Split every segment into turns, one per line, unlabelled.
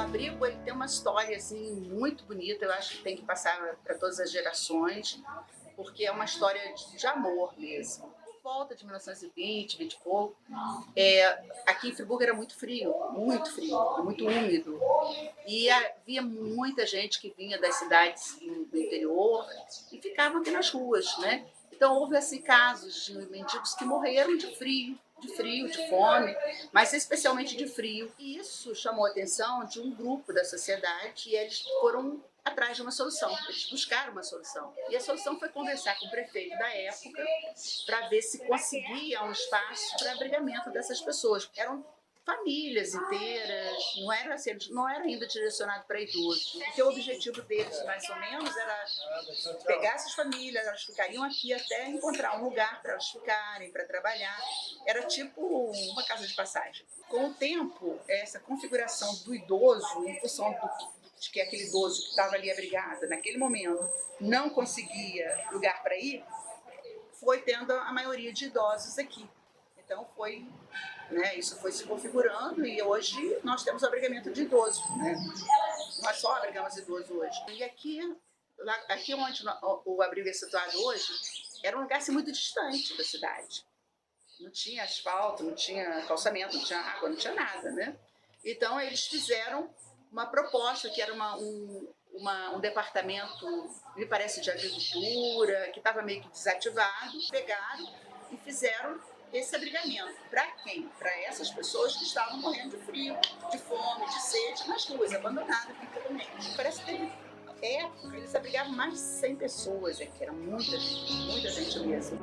abrigo ele tem uma história assim muito bonita, eu acho que tem que passar para todas as gerações, porque é uma história de amor mesmo. Por volta de 1920, 20 e pouco, aqui em Friburgo era muito frio, muito úmido. E havia muita gente que vinha das cidades do interior e ficava aqui nas ruas, né? Então houve assim, casos de mendigos que morreram de frio, de fome, mas especialmente de frio. E isso chamou a atenção de um grupo da sociedade e eles foram atrás de uma solução, eles buscaram uma solução. E a solução foi conversar com o prefeito da época para ver se conseguia um espaço para abrigamento dessas pessoas. Eram famílias inteiras, não era ainda direcionado para idosos, porque o objetivo deles, mais ou menos, era pegar essas famílias, elas ficariam aqui até encontrar um lugar para elas ficarem, para trabalhar. Era tipo uma casa de passagem. Com o tempo, essa configuração do idoso, em função de que aquele idoso que estava ali abrigado naquele momento não conseguia lugar para ir, foi tendo a maioria de idosos aqui. Então isso foi se configurando e hoje nós temos abrigamento de idosos, né? Nós só abrigamos idosos hoje. E aqui onde o abrigo é situado hoje, era um lugar assim, muito distante da cidade. Não tinha asfalto, não tinha calçamento, não tinha água, não tinha nada, né? Então eles fizeram uma proposta que era um departamento, me parece, de agricultura, que estava meio que desativado, pegaram e fizeram esse abrigamento. Para quem? Para essas pessoas que estavam morrendo de frio, de fome, de sede, nas ruas, abandonadas literalmente. Parece que teve época, eles abrigavam mais de 100 pessoas aqui, era muita gente mesmo.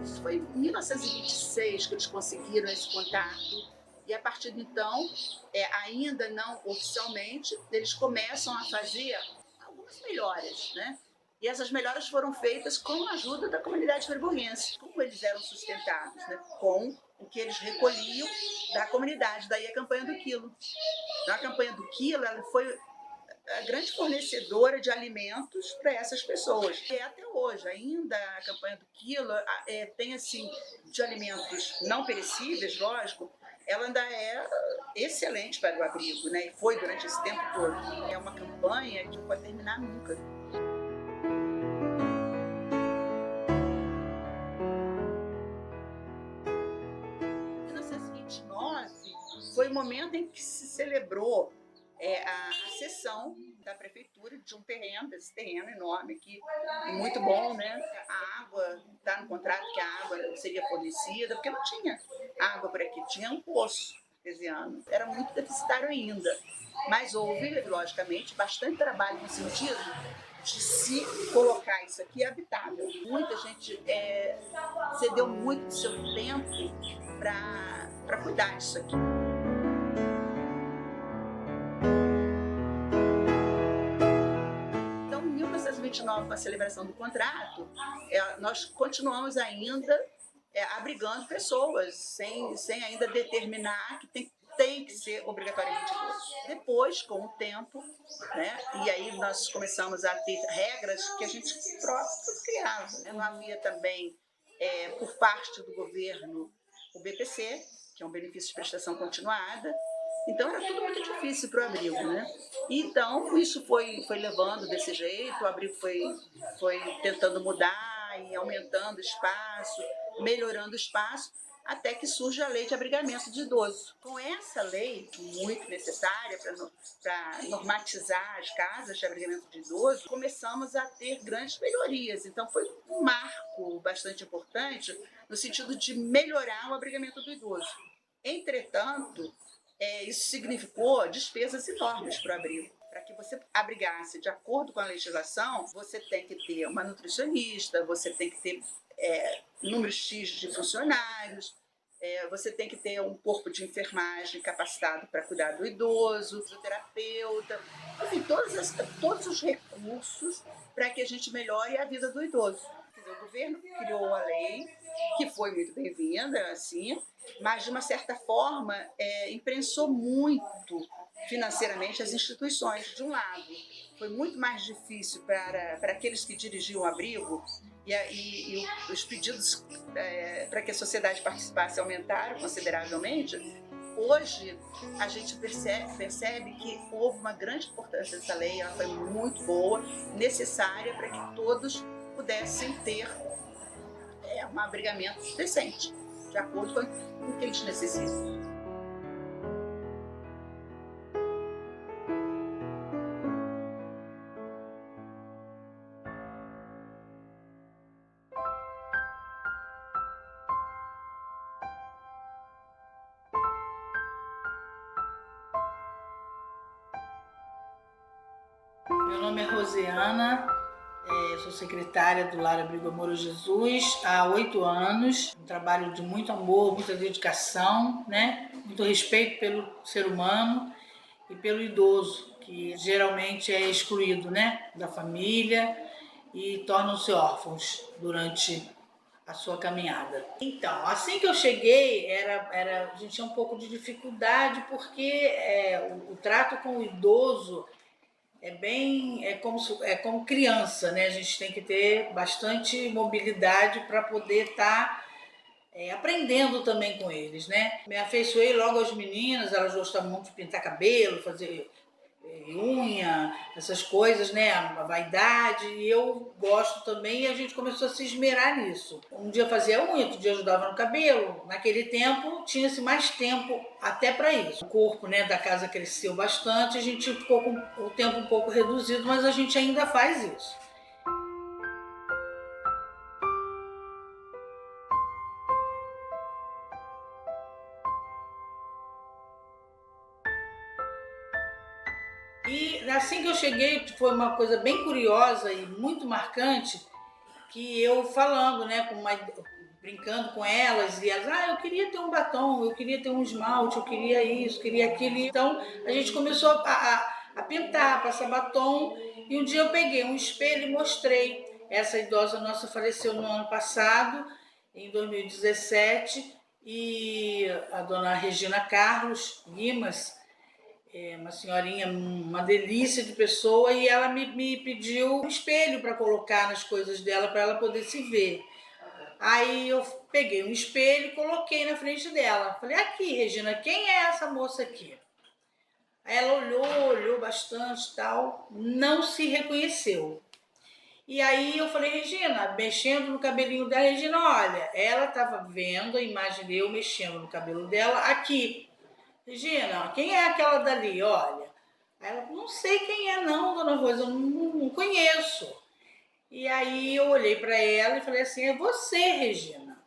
Isso foi em 1926 que eles conseguiram esse contato. E a partir de então, ainda não oficialmente, eles começam a fazer algumas melhoras, né? E essas melhoras foram feitas com a ajuda da comunidade friburguense. Como eles eram sustentados? Né? Com o que eles recolhiam da comunidade, daí a campanha do quilo. Então, a campanha do quilo ela foi a grande fornecedora de alimentos para essas pessoas. E até hoje, ainda a campanha do quilo tem assim, de alimentos não perecíveis, lógico, ela ainda é excelente para o abrigo, né? E foi durante esse tempo todo. É uma campanha que não pode terminar nunca. Em 1929 foi o momento em que se celebrou a cessão da prefeitura de um terreno, desse terreno enorme aqui, muito bom, né? A água, está no contrato que a água seria fornecida, porque não tinha água por aqui, tinha um poço artesiano. Era muito deficitário ainda, mas houve, logicamente, bastante trabalho no sentido de se colocar isso aqui habitável. Muita gente cedeu muito do seu tempo para cuidar disso aqui. Então, em 1929, com a celebração do contrato, nós continuamos ainda abrigando pessoas, sem ainda determinar que tem que ser obrigatoriamente idoso. Depois, com o tempo, né, e aí nós começamos a ter regras que a gente próprio criava. Né? Não havia também, por parte do governo, o BPC, que é um benefício de prestação continuada. Então era tudo muito difícil para o abrigo, né? Então isso foi levando desse jeito, o abrigo foi tentando mudar e aumentando o espaço, melhorando o espaço, até que surge a lei de abrigamento de idoso. Com essa lei, muito necessária para normatizar as casas de abrigamento de idoso, começamos a ter grandes melhorias. Então foi um marco bastante importante no sentido de melhorar o abrigamento do idoso. Entretanto, isso significou despesas enormes para o abrigo. Para que você abrigasse de acordo com a legislação, você tem que ter uma nutricionista, você tem que ter número X de funcionários, você tem que ter um corpo de enfermagem capacitado para cuidar do idoso, fisioterapeuta, enfim, todos os recursos para que a gente melhore a vida do idoso. O governo criou a lei, que foi muito bem-vinda, assim, mas de uma certa forma imprensou muito financeiramente as instituições. De um lado, foi muito mais difícil para aqueles que dirigiam o abrigo e os pedidos para que a sociedade participasse aumentaram consideravelmente, Hoje, a gente percebe que houve uma grande importância dessa lei, ela foi muito boa, necessária para que todos pudessem ter um abrigamento decente, de acordo com o que eles necessitam.
Meu nome é Rosiana, sou secretária do Lar Abrigo Amor Jesus há 8 anos. Um trabalho de muito amor, muita dedicação, né? Muito respeito pelo ser humano e pelo idoso, que geralmente é excluído, né, da família e tornam-se órfãos durante a sua caminhada. Então, assim que eu cheguei, a gente tinha um pouco de dificuldade porque o trato com o idoso é como criança, né? A gente tem que ter bastante mobilidade para poder estar aprendendo também com eles, né? Me afeiçoei logo às meninas, elas gostam muito de pintar cabelo, fazer unha, essas coisas, né? A vaidade, e eu gosto também, e a gente começou a se esmerar nisso. Um dia fazia unha, outro dia ajudava no cabelo. Naquele tempo tinha-se mais tempo até para isso. O corpo, né, da casa cresceu bastante, a gente ficou com o tempo um pouco reduzido, mas a gente ainda faz isso. E assim que eu cheguei, foi uma coisa bem curiosa e muito marcante, que eu falando, né, brincando com elas, e elas, eu queria ter um batom, eu queria ter um esmalte, eu queria isso, queria aquilo. Então a gente começou a pintar, passar batom, e um dia eu peguei um espelho e mostrei. Essa idosa nossa faleceu no ano passado, em 2017, e a dona Regina Carlos Guimas, uma senhorinha, uma delícia de pessoa, e ela me pediu um espelho para colocar nas coisas dela, para ela poder se ver. Aí eu peguei um espelho e coloquei na frente dela. Falei, aqui, Regina, quem é essa moça aqui? Aí ela olhou bastante e tal, não se reconheceu. E aí eu falei, Regina, mexendo no cabelinho dela, Regina, olha, ela estava vendo a imagem de eu mexendo no cabelo dela aqui. Regina, quem é aquela dali? Olha. Aí ela, não sei quem é não, dona Rosa, eu não conheço. E aí eu olhei para ela e falei assim, é você, Regina.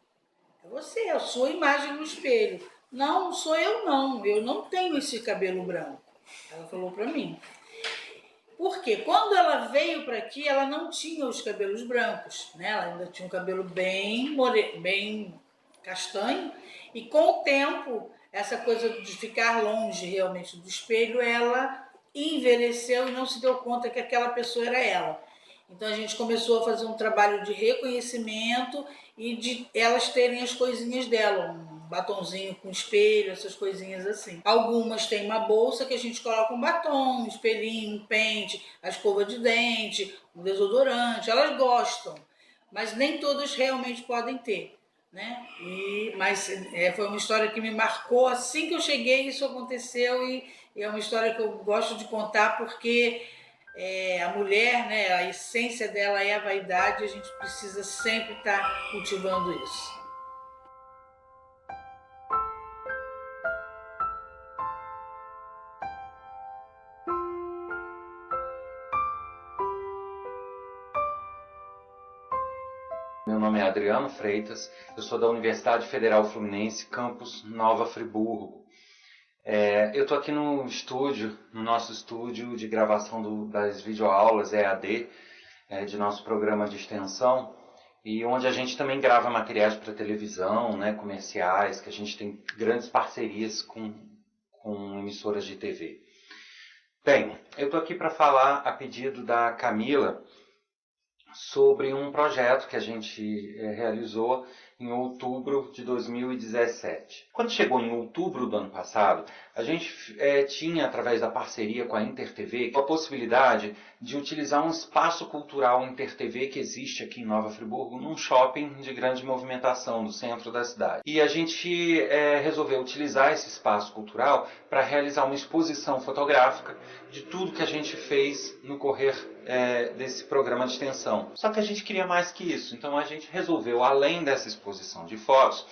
É você, é a sua imagem no espelho. Não, não sou eu não tenho esse cabelo branco. Ela falou para mim. Porque quando ela veio para aqui, ela não tinha os cabelos brancos, né? Ela ainda tinha um cabelo bem castanho, e com o tempo, essa coisa de ficar longe realmente do espelho, ela envelheceu e não se deu conta que aquela pessoa era ela. Então a gente começou a fazer um trabalho de reconhecimento e de elas terem as coisinhas dela, um batonzinho com espelho, essas coisinhas assim. Algumas têm uma bolsa que a gente coloca um batom, um espelhinho, um pente, a escova de dente, um desodorante, elas gostam, mas nem todas realmente podem ter, né? Mas foi uma história que me marcou assim que eu cheguei, isso aconteceu, e é uma história que eu gosto de contar porque a mulher, né, a essência dela é a vaidade, a gente precisa sempre estar cultivando isso.
Meu nome é Adriano Freitas, eu sou da Universidade Federal Fluminense, campus Nova Friburgo. Eu estou aqui no nosso estúdio de gravação das videoaulas EAD, de nosso programa de extensão, e onde a gente também grava materiais para televisão, né, comerciais, que a gente tem grandes parcerias com emissoras de TV. Bem, eu estou aqui para falar a pedido da Camila sobre um projeto que a gente realizou em outubro de 2017. Quando chegou em outubro do ano passado, a gente tinha, através da parceria com a InterTV, a possibilidade de utilizar um espaço cultural InterTV que existe aqui em Nova Friburgo, num shopping de grande movimentação no centro da cidade. E a gente resolveu utilizar esse espaço cultural para realizar uma exposição fotográfica de tudo que a gente fez no correr desse programa de extensão. Só que a gente queria mais que isso, então a gente resolveu, além dessa exposição de fotos,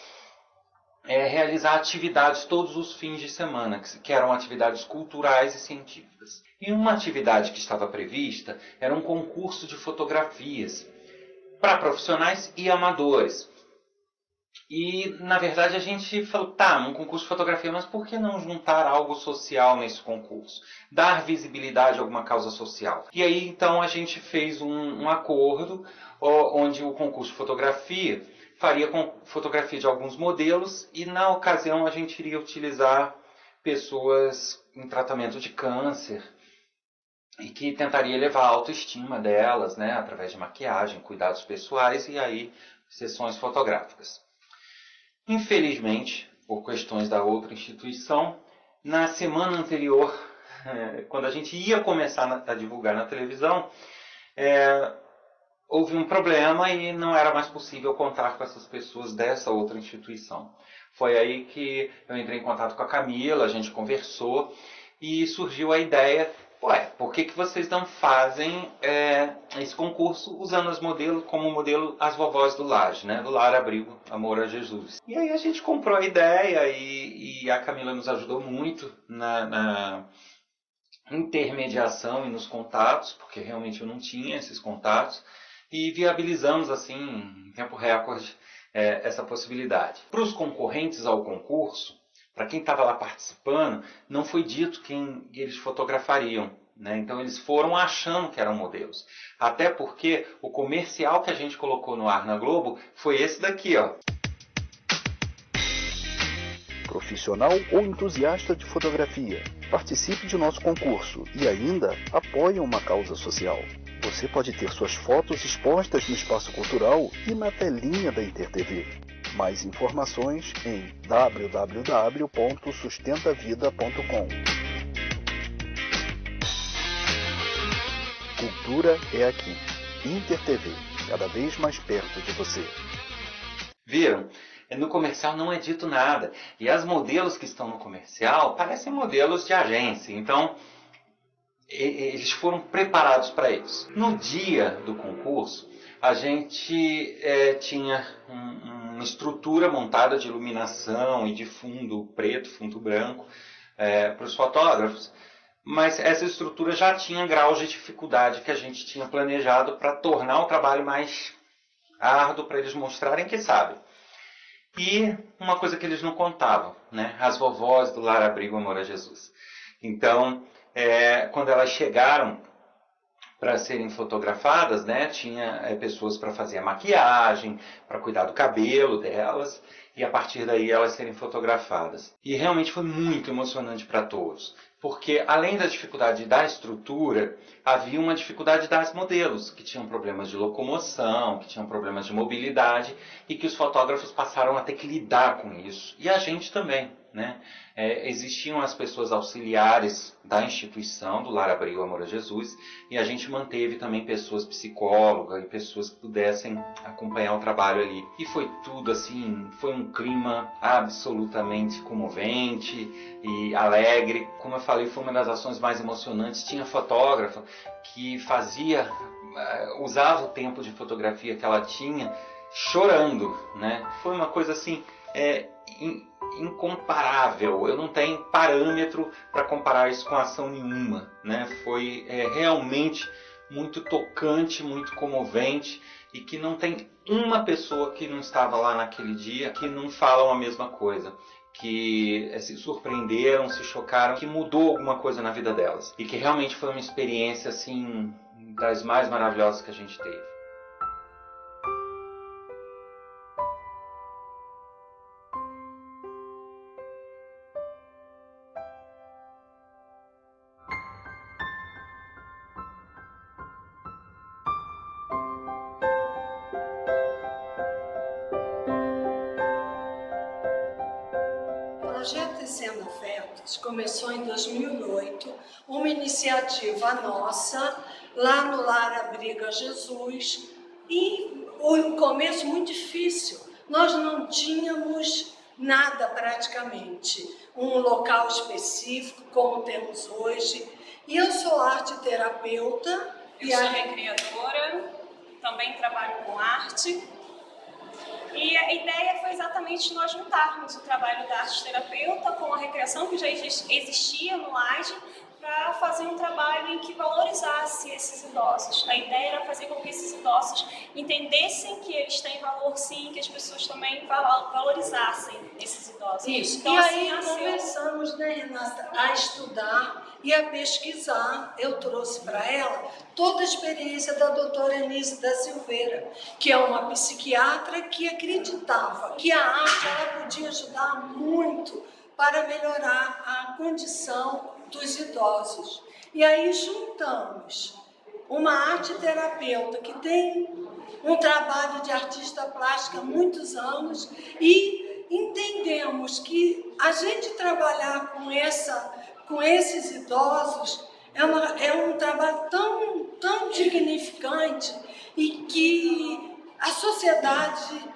realizar atividades todos os fins de semana, que eram atividades culturais e científicas. E uma atividade que estava prevista era um concurso de fotografias para profissionais e amadores. E, na verdade, a gente falou, tá, um concurso de fotografia, mas por que não juntar algo social nesse concurso? Dar visibilidade a alguma causa social. E aí, então, a gente fez um acordo onde o concurso de fotografia faria com fotografia de alguns modelos e, na ocasião, a gente iria utilizar pessoas em tratamento de câncer e que tentaria elevar a autoestima delas, né, através de maquiagem, cuidados pessoais e aí sessões fotográficas. Infelizmente, por questões da outra instituição, na semana anterior, quando a gente ia começar a divulgar na televisão, houve um problema e não era mais possível contar com essas pessoas dessa outra instituição. Foi aí que eu entrei em contato com a Camila, a gente conversou e surgiu a ideia, por que vocês não fazem esse concurso usando como modelo as vovós do Laje, né? Do Lar Abrigo Amor a Jesus. E aí a gente comprou a ideia e a Camila nos ajudou muito na intermediação e nos contatos, porque realmente eu não tinha esses contatos, e viabilizamos assim, em tempo recorde, essa possibilidade. Para os concorrentes ao concurso, para quem estava lá participando, não foi dito quem eles fotografariam, né? Então eles foram achando que eram modelos. Até porque o comercial que a gente colocou no ar na Globo foi esse daqui, ó.
Profissional ou entusiasta de fotografia, participe de nosso concurso e ainda apoie uma causa social. Você pode ter suas fotos expostas no espaço cultural e na telinha da InterTV. Mais informações em www.sustentavida.com. Cultura é aqui. InterTV, cada vez mais perto de você.
Viram? No comercial não é dito nada. E as modelos que estão no comercial parecem modelos de agência. Então, eles foram preparados para isso. No dia do concurso, a gente tinha uma estrutura montada de iluminação e de fundo preto, fundo branco para os fotógrafos, mas essa estrutura já tinha graus de dificuldade que a gente tinha planejado para tornar o trabalho mais árduo, para eles mostrarem que sabem. E uma coisa que eles não contavam, né? As vovós do Lar Abrigo Amor a Jesus. Então, quando elas chegaram para serem fotografadas, né, tinha pessoas para fazer a maquiagem, para cuidar do cabelo delas, e a partir daí elas serem fotografadas. E realmente foi muito emocionante para todos, porque além da dificuldade da estrutura, havia uma dificuldade das modelos, que tinham problemas de locomoção, que tinham problemas de mobilidade, e que os fotógrafos passaram a ter que lidar com isso. E a gente também, né? Existiam as pessoas auxiliares da instituição, do Lar Abrigo Amor a Jesus, e a gente manteve também pessoas psicólogas e pessoas que pudessem acompanhar o trabalho ali. E foi tudo assim, foi um clima absolutamente comovente e alegre. Como eu falei, foi uma das ações mais emocionantes. Tinha fotógrafa que usava o tempo de fotografia que ela tinha chorando, né? Foi uma coisa assim, incomparável. Eu não tenho parâmetro para comparar isso com ação nenhuma, né? Foi realmente muito tocante, muito comovente, e que não tem uma pessoa que não estava lá naquele dia que não falam a mesma coisa, que se surpreenderam, se chocaram, que mudou alguma coisa na vida delas, e que realmente foi uma experiência assim das mais maravilhosas que a gente teve.
Tecendo Afetos começou em 2008, uma iniciativa nossa, lá no Lar Abriga Jesus, e um começo muito difícil. Nós não tínhamos nada praticamente, um local específico como temos hoje. E eu sou arte-terapeuta.
Eu sou recreadora, também trabalho com arte. E a ideia foi exatamente nós juntarmos o trabalho da arte-terapeuta com a recreação, que já existia no LAGE, para fazer um trabalho em que valorizasse esses idosos. A ideia era fazer com que esses idosos entendessem que eles têm valor sim, que as pessoas também valorizassem esses idosos.
Isso.
Então,
e aí
assim,
começamos, né, Renata, a estudar e a pesquisar. Eu trouxe para ela toda a experiência da doutora Enise da Silveira, que é uma psiquiatra que acreditava que a arte ela podia ajudar muito para melhorar a condição dos idosos. E aí juntamos uma arte-terapeuta que tem um trabalho de artista plástica há muitos anos e entendemos que a gente trabalhar com esses idosos é um trabalho tão dignificante e que a sociedade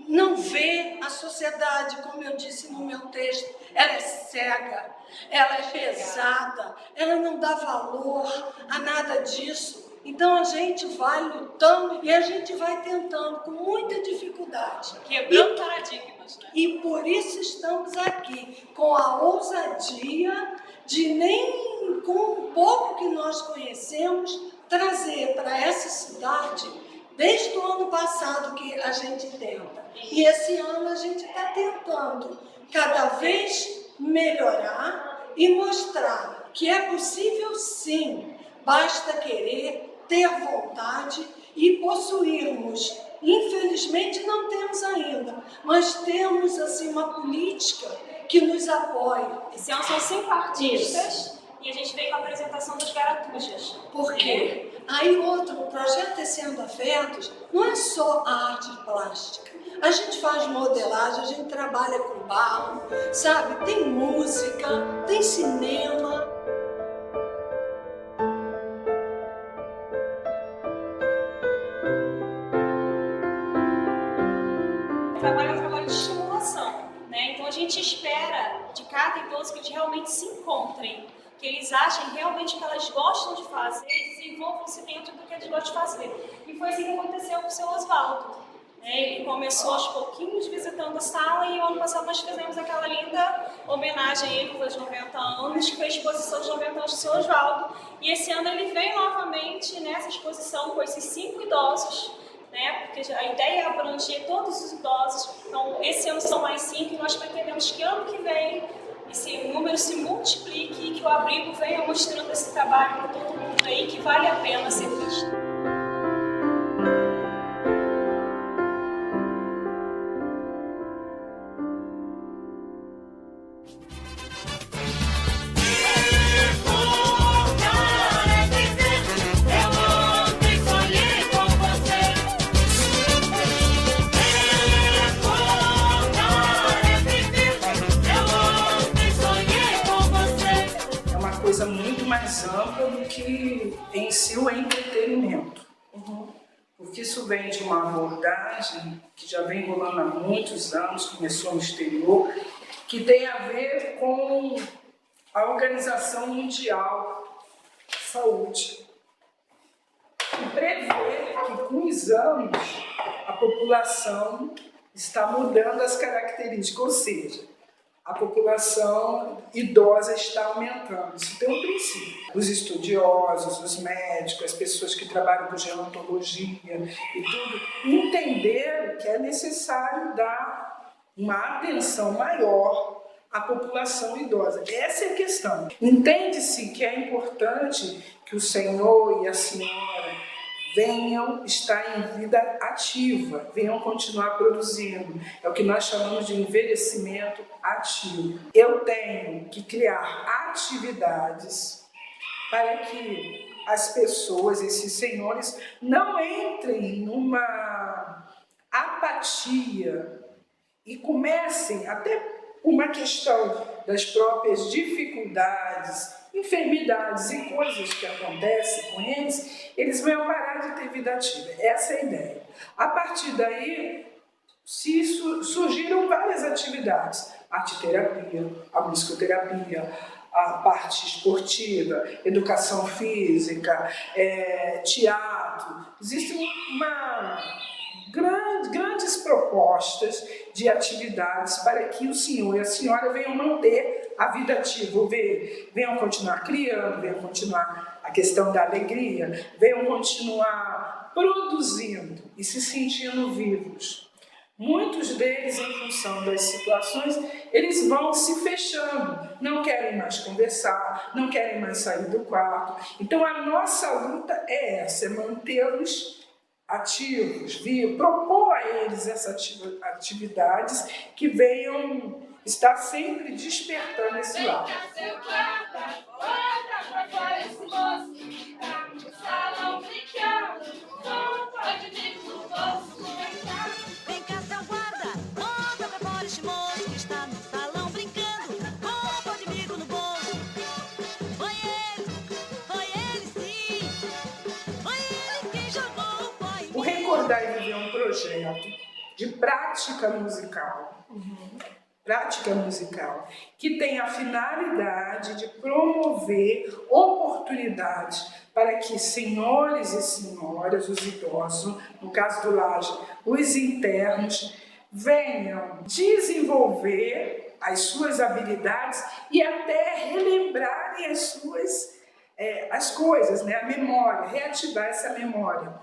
não vê, a sociedade, como eu disse no meu texto, ela é cega, ela é pesada, ela não dá valor a nada disso. Então a gente vai lutando e a gente vai tentando com muita dificuldade.
Quebrando paradigmas, né?
E por isso estamos aqui, com a ousadia de nem com um pouco que nós conhecemos, trazer para essa cidade, desde o ano passado que a gente tenta. E esse ano a gente está tentando cada vez melhorar e mostrar que é possível sim, basta querer, ter vontade e possuirmos. Infelizmente não temos ainda, mas temos assim uma política que nos apoia.
Esse ano são 5 artistas e a gente veio com a apresentação das Garatujas.
Por quê? Aí outro, o projeto Tecendo Afetos não é só a arte plástica. A gente faz modelagem, a gente trabalha com barro, sabe? Tem música, tem cinema.
O trabalho é um trabalho de estimulação, né? Então a gente espera de cada idoso que eles realmente se encontrem, que eles achem realmente que elas gostam de fazer e desenvolvam-se dentro do que eles gostam de fazer. E foi assim que aconteceu com o seu Oswaldo. Ele começou aos pouquinhos visitando a sala e o ano passado nós fizemos aquela linda homenagem a ele pelos 90 anos, que foi a exposição de 90 anos do seu Oswaldo. E esse ano ele vem novamente nessa exposição com esses 5 idosos, né? Porque a ideia é abranger todos os idosos. Então esse ano são mais 5 e nós pretendemos que ano que vem esse número se multiplique e que o abrigo venha mostrando esse trabalho para todo mundo aí que vale a pena ser visto.
Muito mais ampla do que em si o entretenimento. Porque isso vem de uma abordagem que já vem rolando há muitos anos, começou no exterior, que tem a ver com a Organização Mundial de Saúde. E prevê que com os anos a população está mudando as características, ou seja, a população idosa está aumentando. Isso tem um princípio. Os estudiosos, os médicos, as pessoas que trabalham com gerontologia e tudo, entenderam que é necessário dar uma atenção maior à população idosa. Essa é a questão. Entende-se que é importante que o senhor e a senhora venham estar em vida ativa, venham continuar produzindo. É o que nós chamamos de envelhecimento ativo. Eu tenho que criar atividades para que as pessoas, esses senhores, não entrem numa apatia e comecem, até uma questão das próprias dificuldades, enfermidades e coisas que acontecem com eles vão parar de ter vida ativa. Essa é a ideia. A partir daí, surgiram várias atividades. Arte-terapia, a musicoterapia, a parte esportiva, educação física, teatro. Existem grandes propostas de atividades para que o senhor e a senhora venham manter a vida ativa, venham continuar criando, venham continuar a questão da alegria, venham continuar produzindo e se sentindo vivos. Muitos deles, em função das situações, eles vão se fechando, não querem mais conversar, não querem mais sair do quarto. Então a nossa luta é essa, é mantê-los ativos, propor a eles essas atividades que venham estar sempre despertando esse lado. O Recordar e Viver é um projeto de prática musical. Prática musical, que tem a finalidade de promover oportunidades para que senhores e senhoras, os idosos, no caso do Laje, os internos, venham desenvolver as suas habilidades e até relembrarem as coisas, né? A memória, reativar essa memória.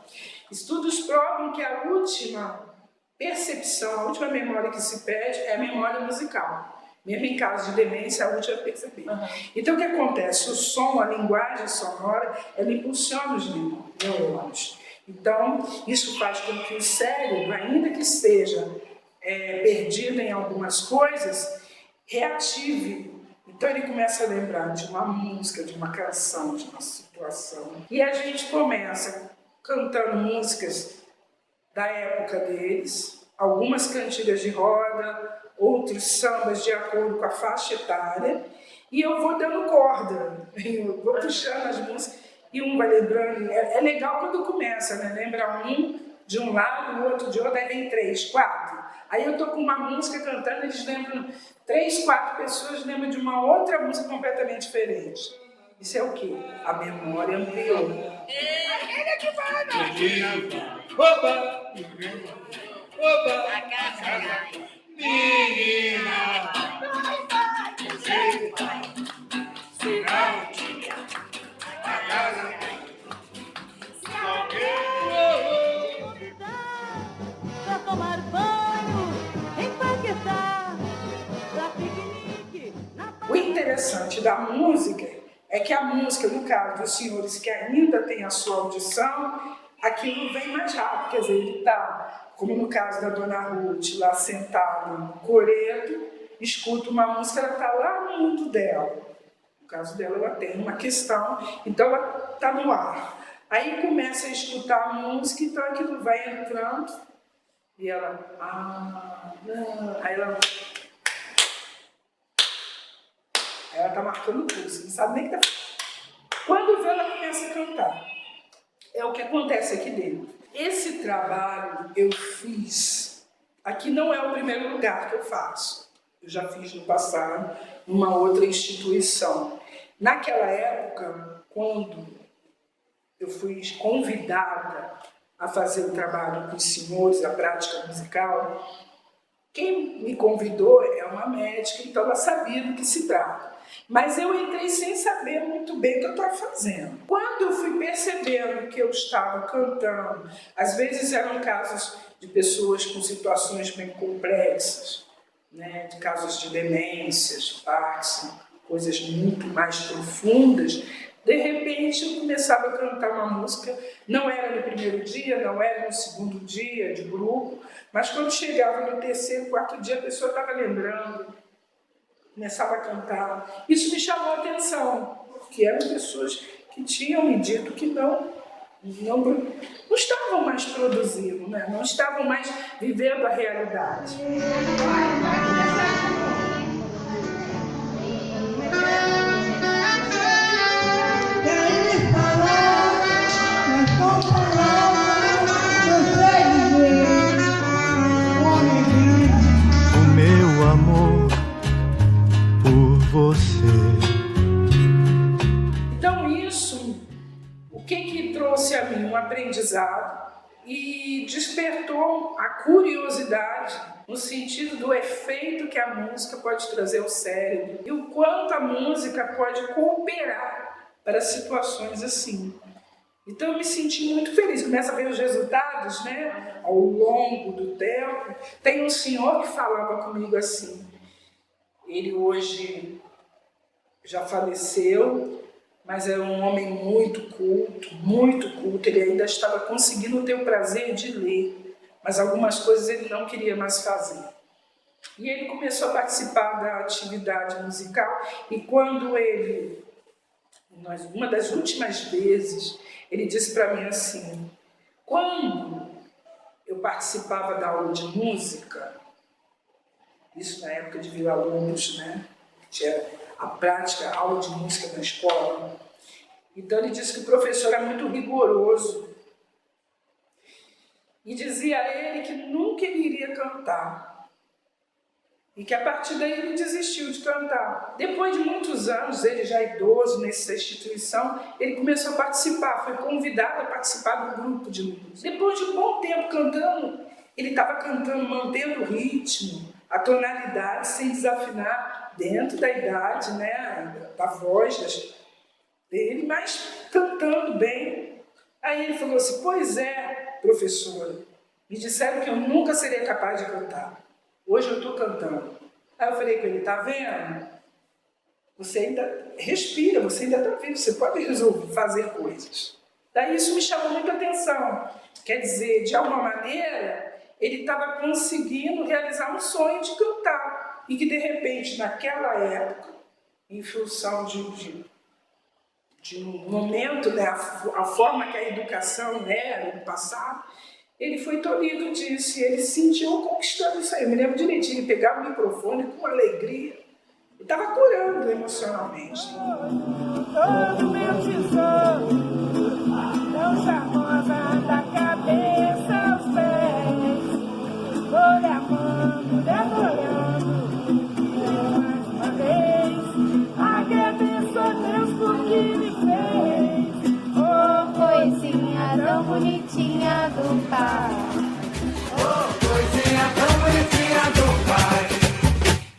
Estudos provam que a última percepção, a última memória que se perde é a memória musical. Mesmo em caso de demência, a última é perceber. Então, o que acontece? O som, a linguagem sonora, ela impulsiona os neurônios. Então, isso faz com que o cérebro, ainda que esteja perdido em algumas coisas, reative. Então, ele começa a lembrar de uma música, de uma canção, de uma situação. E a gente começa cantando músicas da época deles, algumas cantigas de roda, outros sambas de acordo com a faixa etária, e eu vou dando corda, eu vou puxando as músicas, e um vai lembrando. É legal quando começa, né? Lembra um de um lado, o outro de outro, aí vem 3, 4. Aí eu tô com uma música cantando, eles lembram, 3, 4 pessoas lembram de uma outra música completamente diferente. Isso é o quê? A memória ampliou. Ele é que vai, né?
Opa! Opa! Menina!
Pra tomar banho, empaquetar, pra piquenique.
O interessante da música é que a música, no caso dos senhores que ainda têm a sua audição, aquilo vem mais rápido, quer dizer, ele está, como no caso da Dona Ruth, lá sentada no coreto, escuta uma música, ela está lá no mundo dela. No caso dela, ela tem uma questão, então ela está no ar. Aí começa a escutar a música, então aquilo vai entrando, e ela, aí ela está marcando tudo, você não sabe nem o que está. Quando vê, ela começa a cantar. É o que acontece aqui dentro. Esse trabalho eu fiz, aqui não é o primeiro lugar que eu faço. Eu já fiz no passado, numa outra instituição. Naquela época, quando eu fui convidada a fazer o trabalho com os senhores, a prática musical, quem me convidou é uma médica, então ela sabia do que se trata. Mas eu entrei sem saber muito bem o que eu estava fazendo. Quando eu fui percebendo que eu estava cantando, às vezes eram casos de pessoas com situações bem complexas, né, de casos de demências, Parkinson, coisas muito mais profundas. De repente eu começava a cantar uma música, não era no primeiro dia, não era no segundo dia de grupo, mas quando chegava no terceiro, quarto dia, a pessoa estava lembrando, começava a cantar. Isso me chamou a atenção, porque eram pessoas que tinham me dito que não estavam mais produzindo, né? Não estavam mais vivendo a realidade. aprendizado e despertou a curiosidade no sentido do efeito que a música pode trazer ao cérebro e o quanto a música pode cooperar para situações assim. Então eu me senti muito feliz, começa a ver os resultados, né, ao longo do tempo. Tem um senhor que falava comigo assim, ele hoje já faleceu, mas era um homem muito culto, ele ainda estava conseguindo ter o prazer de ler, mas algumas coisas ele não queria mais fazer. E ele começou a participar da atividade musical, e quando ele, uma das últimas vezes, ele disse para mim assim, quando eu participava da aula de música, isso na época de Villa-Lobos, né, tinha a prática, a aula de música na escola. Então ele disse que o professor era muito rigoroso e dizia a ele que nunca ele iria cantar e que a partir daí ele desistiu de cantar. Depois de muitos anos, ele já idoso nessa instituição, ele começou a participar, foi convidado a participar do grupo de música. Depois de um bom tempo cantando, ele estava cantando, mantendo o ritmo, a tonalidade, sem desafinar, dentro da idade, né, da voz dele, mas cantando bem. Aí ele falou assim, pois é, professora, me disseram que eu nunca seria capaz de cantar. Hoje eu estou cantando. Aí eu falei com ele, tá vendo? Você ainda respira, você ainda está vivo, você pode resolver fazer coisas. Daí isso me chamou muita atenção. Quer dizer, de alguma maneira, ele estava conseguindo realizar um sonho de cantar. E que, de repente, naquela época, em função de um momento, né, a forma que a educação era no passado, ele foi tolhido disso, e ele se sentiu conquistando isso aí. Eu me lembro direitinho, ele pegava o microfone com alegria, e estava curando emocionalmente.
Todo meu tesouro, tão charmosa da cabeça aos pés, vou lhe amando, devorando, mais uma vez, agradeço a Deus por que me fez, oh coisinha tão bonitinha do pai,
Oh, coisinha tão bonitinha do pai,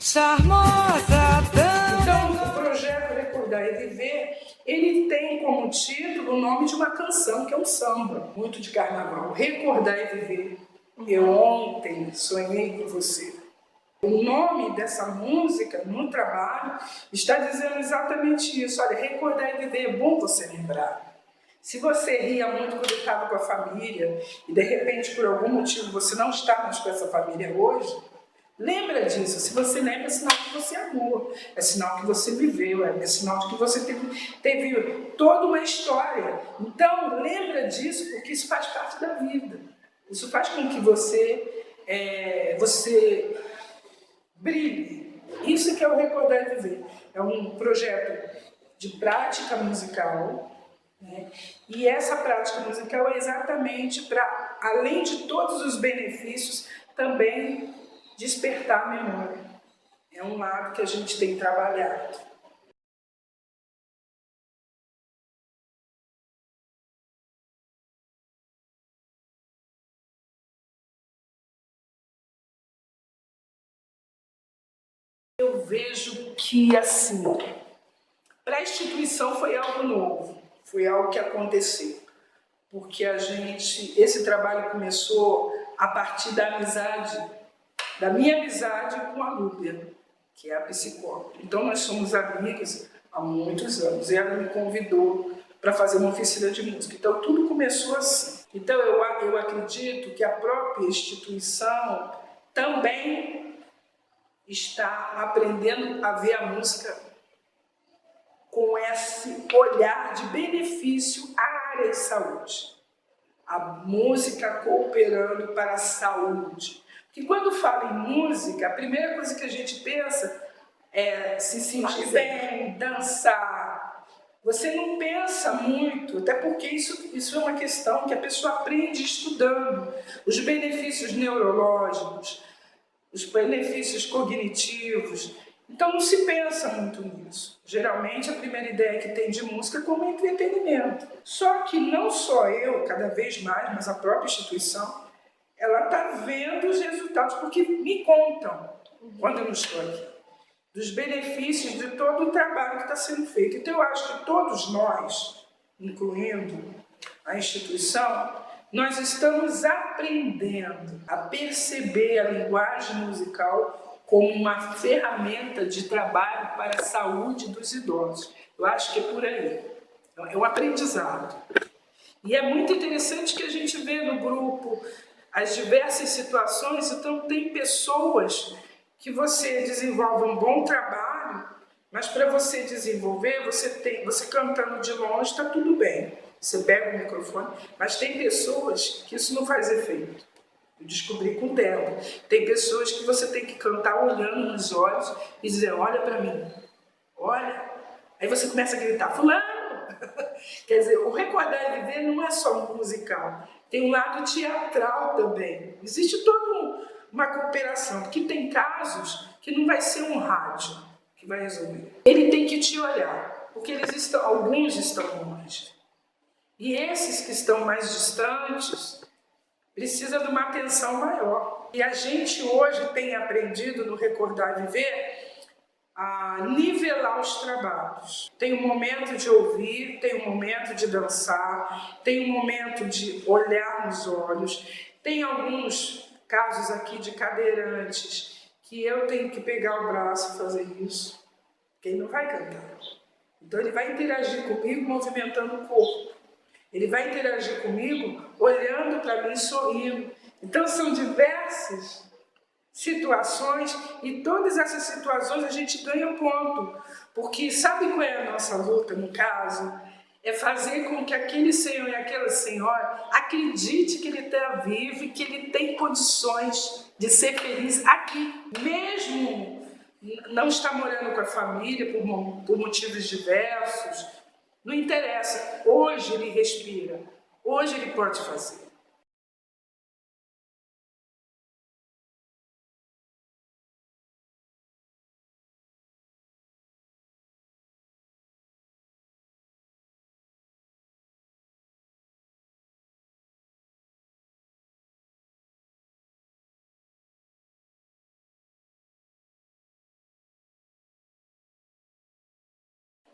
charmosa tão...
Então, o projeto Recordar e Viver, ele tem como título o nome de uma canção, que é um samba, muito de carnaval. Recordar e Viver. Eu ontem sonhei com você. O nome dessa música, no trabalho, está dizendo exatamente isso. Olha, recordar e viver, é bom você lembrar. Se você ria muito quando estava com a família e, de repente, por algum motivo, você não está mais com essa família hoje, lembra disso. Se você lembra, é sinal que você amou, é sinal que você viveu, é sinal de que você teve toda uma história. Então, lembra disso, porque isso faz parte da vida. Isso faz com que você brilhe. Isso que é o Recordar e Viver. É um projeto de prática musical, né? E essa prática musical é exatamente para, além de todos os benefícios, também despertar a memória. É um lado que a gente tem trabalhado. Eu vejo que, assim, para a instituição foi algo novo, foi algo que aconteceu, porque esse trabalho começou a partir da amizade, da minha amizade com a Lúbia, que é a psicóloga. Então nós somos amigas há muitos anos, e ela me convidou para fazer uma oficina de música. Então tudo começou assim. Então eu acredito que a própria instituição também está aprendendo a ver a música com esse olhar de benefício à área de saúde. A música cooperando para a saúde. Porque quando fala em música, a primeira coisa que a gente pensa é se sentir bem, dançar. Você não pensa muito, até porque isso é uma questão que a pessoa aprende estudando. Os benefícios neurológicos, os benefícios cognitivos. Então não se pensa muito nisso. Geralmente a primeira ideia que tem de música é como entretenimento. Só que não só eu, cada vez mais, mas a própria instituição, ela está vendo os resultados, porque me contam, quando eu não estou aqui, dos benefícios de todo o trabalho que está sendo feito. Então eu acho que todos nós, incluindo a instituição, nós estamos aprendendo a perceber a linguagem musical como uma ferramenta de trabalho para a saúde dos idosos. Eu acho que é por aí. É um aprendizado. E é muito interessante que a gente vê no grupo as diversas situações. Então, tem pessoas que você desenvolve um bom trabalho, mas para você desenvolver, você cantando de longe está tudo bem. Você pega o microfone, mas tem pessoas que isso não faz efeito. Eu descobri com o tempo. Tem pessoas que você tem que cantar olhando nos olhos e dizer, olha para mim, olha. Aí você começa a gritar, fulano! Quer dizer, o Recordar e Viver não é só musical, tem um lado teatral também. Existe toda uma cooperação, porque tem casos que não vai ser um rádio que vai resolver. Ele tem que te olhar, porque alguns estão longe. E esses que estão mais distantes precisam de uma atenção maior. E a gente hoje tem aprendido no Recordar e Viver a nivelar os trabalhos. Tem um momento de ouvir, tem um momento de dançar, tem um momento de olhar nos olhos. Tem alguns casos aqui de cadeirantes que eu tenho que pegar o braço e fazer isso, porque ele não vai cantar. Então ele vai interagir comigo movimentando o corpo. Ele vai interagir comigo olhando para mim, sorrindo. Então são diversas situações e todas essas situações a gente ganha ponto. Porque sabe qual é a nossa luta no caso? É fazer com que aquele senhor e aquela senhora acredite que ele está vivo e que ele tem condições de ser feliz aqui. Mesmo não estar morando com a família por motivos diversos, não interessa. Hoje ele respira, hoje ele pode fazer.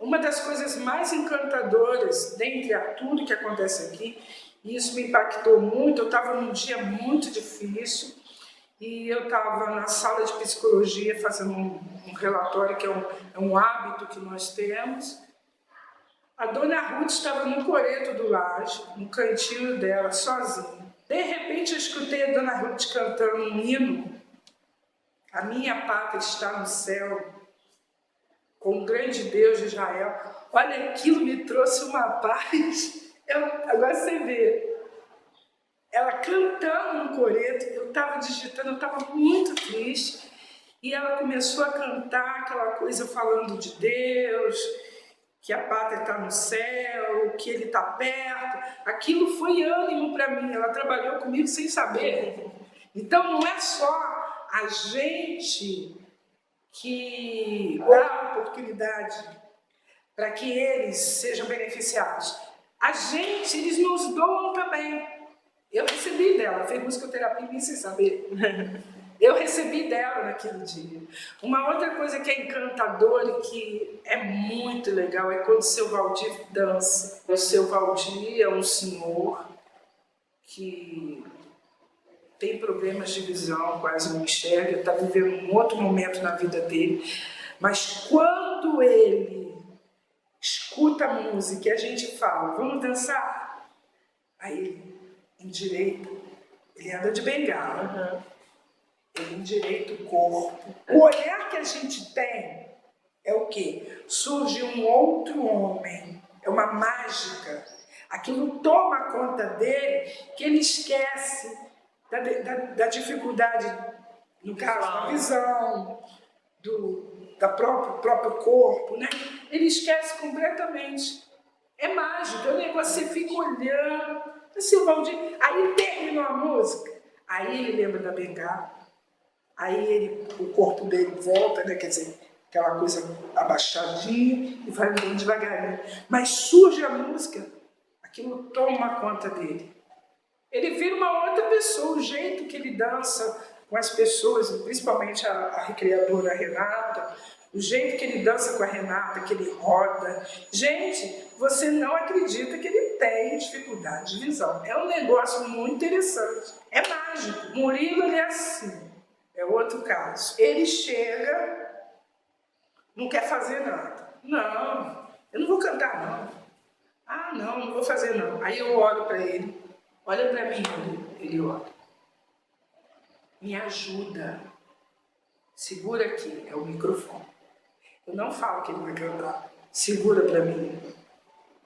Uma das coisas mais encantadoras, dentre a tudo que acontece aqui, e isso me impactou muito, eu estava num dia muito difícil, e eu estava na sala de psicologia fazendo um relatório, que é um hábito que nós temos. A dona Ruth estava no coreto do laje, no cantinho dela, sozinha. De repente eu escutei a dona Ruth cantando um hino, A Minha Pátria Está no Céu, com o grande Deus de Israel. Olha, aquilo me trouxe uma paz. Agora você vê, ela cantando no coreto, eu estava digitando, eu estava muito triste, e ela começou a cantar aquela coisa falando de Deus, que a pátria está no céu, que ele está perto. Aquilo foi ânimo para mim, ela trabalhou comigo sem saber. Então não é só a gente que dá a oportunidade para que eles sejam beneficiados. Eles nos doam também. Eu recebi dela, fez musicoterapia em mim sem saber. Eu recebi dela naquele dia. Uma outra coisa que é encantadora e que é muito legal é quando o seu Valdir dança. O seu Valdir é um senhor que tem problemas de visão, quase não enxerga, está vivendo um outro momento na vida dele, mas quando ele escuta a música e a gente fala, vamos dançar? Aí ele endireita, ele anda de bengala, ele endireita o corpo. O olhar que a gente tem é o quê? Surge um outro homem, é uma mágica. Aquilo toma conta dele que ele esquece da dificuldade, no caso, da visão, do próprio corpo, né? Ele esquece completamente. É mágico, é um negócio, você fica olhando, assim, o Valdir, aí terminou a música, aí ele lembra da bengala, aí o corpo dele volta, né? Quer dizer, aquela coisa abaixadinha e vai bem devagarinho. Mas surge a música, aquilo toma conta dele. Ele vira uma outra pessoa, o jeito que ele dança com as pessoas, principalmente a recreadora Renata, o jeito que ele dança com a Renata, que ele roda. Gente, você não acredita que ele tem dificuldade de visão. É um negócio muito interessante. É mágico. Murilo, ele é assim. É outro caso. Ele chega, não quer fazer nada. Não, eu não vou cantar, não. Ah, não vou fazer, não. Aí eu olho para ele. Olha para mim, ele olha. Me ajuda. Segura aqui, é o microfone. Eu não falo que ele vai cantar. Segura para mim.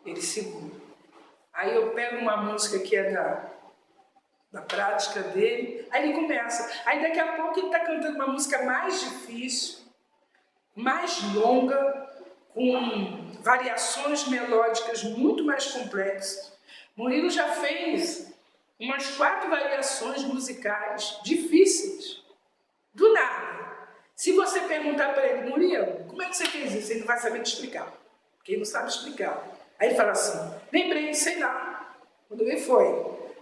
Ele segura. Aí eu pego uma música que é da prática dele. Aí ele começa. Aí daqui a pouco ele está cantando uma música mais difícil, mais longa, com variações melódicas muito mais complexas. Murilo já fez umas 4 variações musicais difíceis. Do nada. Se você perguntar para ele, Murilo, como é que você fez isso? Ele não vai saber te explicar. Porque ele não sabe explicar. Aí ele fala assim, lembrei, sei lá. Quando ele foi.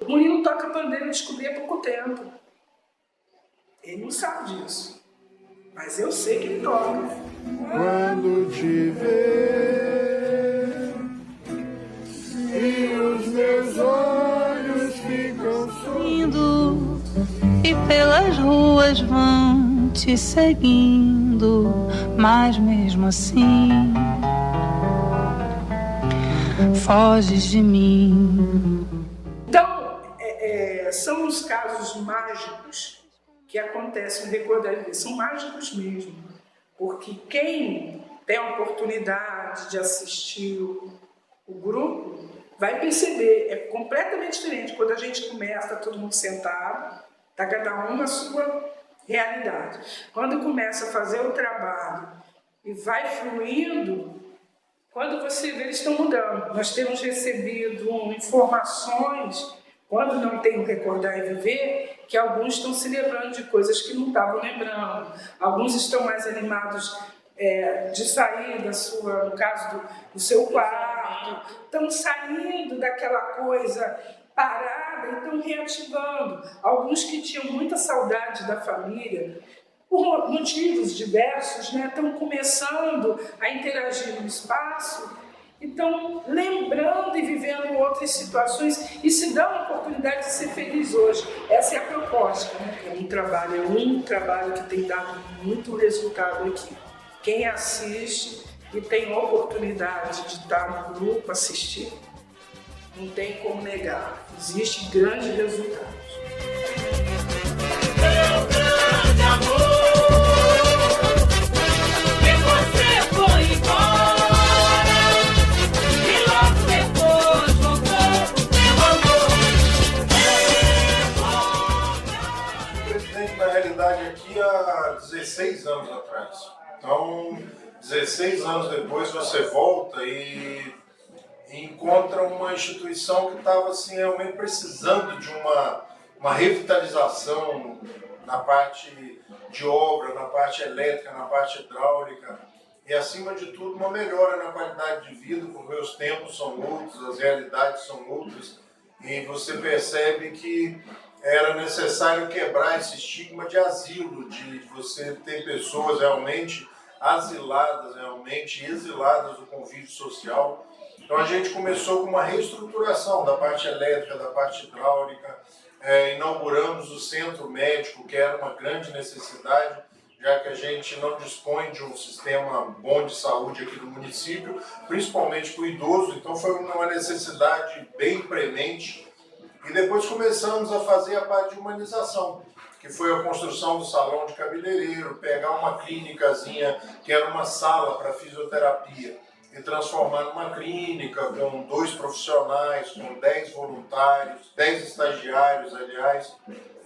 O Murilo toca pandeiro, eu descobri há pouco tempo. Ele não sabe disso. Mas eu sei que ele toca.
Quando te ver e os meus olhos ficam sorrindo e pelas ruas vão te seguindo, mas mesmo assim foges de mim.
Então, são os casos mágicos que acontecem no Recordar Viver. São mágicos mesmo, porque quem tem a oportunidade de assistir o grupo vai perceber, é completamente diferente. Quando a gente começa, está todo mundo sentado, está cada um na sua realidade. Quando começa a fazer o trabalho e vai fluindo, quando você vê, eles estão mudando. Nós temos recebido informações, quando não tem o Recordar e Viver, que alguns estão se lembrando de coisas que não estavam lembrando. Alguns estão mais animados de sair da sua, no caso do seu quarto, estão saindo daquela coisa parada e estão reativando. Alguns que tinham muita saudade da família, por motivos diversos, né, estão começando a interagir no espaço, estão lembrando e vivendo outras situações e se dão a oportunidade de ser feliz hoje. Essa é a proposta, né? É um trabalho que tem dado muito resultado aqui. Quem assiste e tem a oportunidade de estar no grupo, assistir, não tem como negar. Existe grandes resultados.
Meu grande amor, que você foi embora e logo depois voltou, meu amor.
Presidente, na realidade, aqui há 16 anos atrás. Então, 16 anos depois você volta e encontra uma instituição que estava assim, realmente precisando de uma revitalização na parte de obra, na parte elétrica, na parte hidráulica e, acima de tudo, uma melhora na qualidade de vida, porque os tempos são outros, as realidades são outras e você percebe que era necessário quebrar esse estigma de asilo, de você ter pessoas realmente asiladas, realmente exiladas do convívio social. Então a gente começou com uma reestruturação da parte elétrica, da parte hidráulica, inauguramos o centro médico, que era uma grande necessidade, já que a gente não dispõe de um sistema bom de saúde aqui no município, principalmente para o idoso, então foi uma necessidade bem premente. E depois começamos a fazer a parte de humanização, que foi a construção do salão de cabeleireiro, pegar uma clínicazinha, que era uma sala para fisioterapia, e transformar numa clínica com 2 profissionais, com 10 voluntários, 10 estagiários, aliás,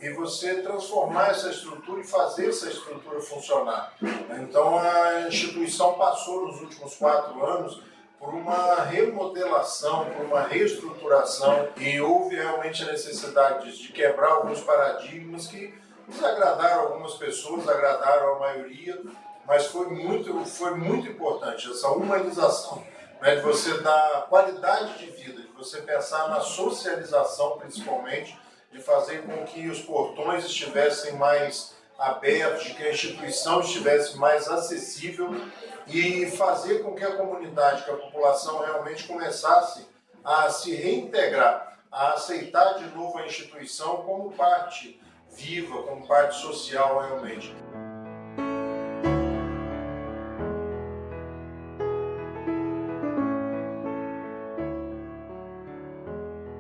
e você transformar essa estrutura e fazer essa estrutura funcionar. Então a instituição passou nos últimos 4 anos por uma remodelação, por uma reestruturação, e houve realmente a necessidade de quebrar alguns paradigmas que Desagradaram algumas pessoas, agradaram a maioria, mas foi muito importante essa humanização, né, de você dar qualidade de vida, de você pensar na socialização principalmente, de fazer com que os portões estivessem mais abertos, de que a instituição estivesse mais acessível e fazer com que a comunidade, que a população realmente começasse a se reintegrar, a aceitar de novo a instituição como parte viva, como parte social realmente.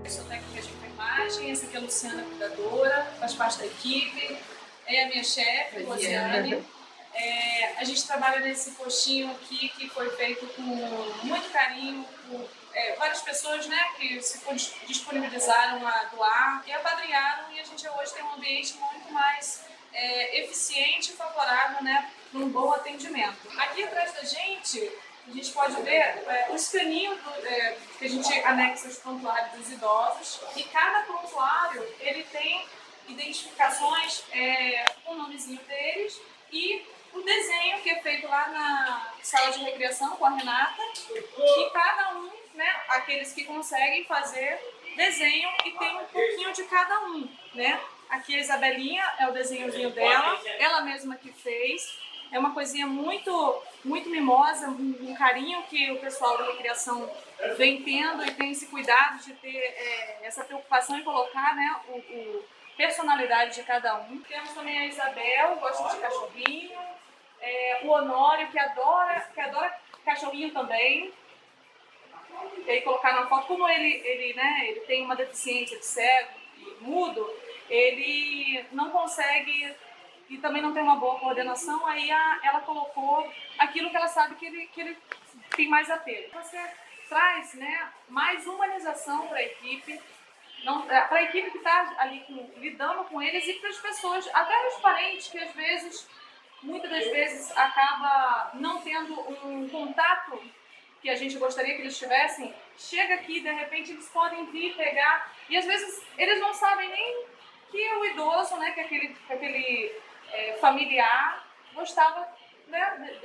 Eu sou técnica de enfermagem, essa aqui é a Luciana, cuidadora, faz parte da equipe, é a minha chefe, Luciane. A gente trabalha nesse postinho aqui que foi feito com muito carinho por várias pessoas, né, que se disponibilizaram a doar e apadrinharam, e a gente hoje tem um ambiente muito mais eficiente e favorável, né, para um bom atendimento. Aqui atrás da gente, a gente pode ver o escaninho que a gente anexa os prontuários dos idosos, e cada prontuário ele tem identificações com o nomezinho deles e o desenho que é feito lá na sala de recreação com a Renata, e cada um, né, aqueles que conseguem fazer desenho, e tem um pouquinho de cada um, né? Aqui a Isabelinha é o desenhozinho dela, ela mesma que fez. É uma coisinha muito, muito mimosa, um carinho que o pessoal da recreação vem tendo e tem esse cuidado de ter essa preocupação em colocar, né, personalidade de cada um. Temos também a Isabel, gosta de cachorrinho, o Honório, que adora cachorrinho também. E aí colocar na foto, como ele tem uma deficiência de cego e mudo, ele não consegue e também não tem uma boa coordenação, aí ela colocou aquilo que ela sabe que ele tem mais apelo. Você traz, né, mais humanização para a equipe, para a equipe que está ali lidando com eles, e para as pessoas, até os parentes que às vezes, muitas das vezes, acaba não tendo um contato que a gente gostaria que eles tivessem. Chega aqui, de repente eles podem vir pegar, e às vezes eles não sabem nem que o idoso, né, que aquele familiar gostava, né,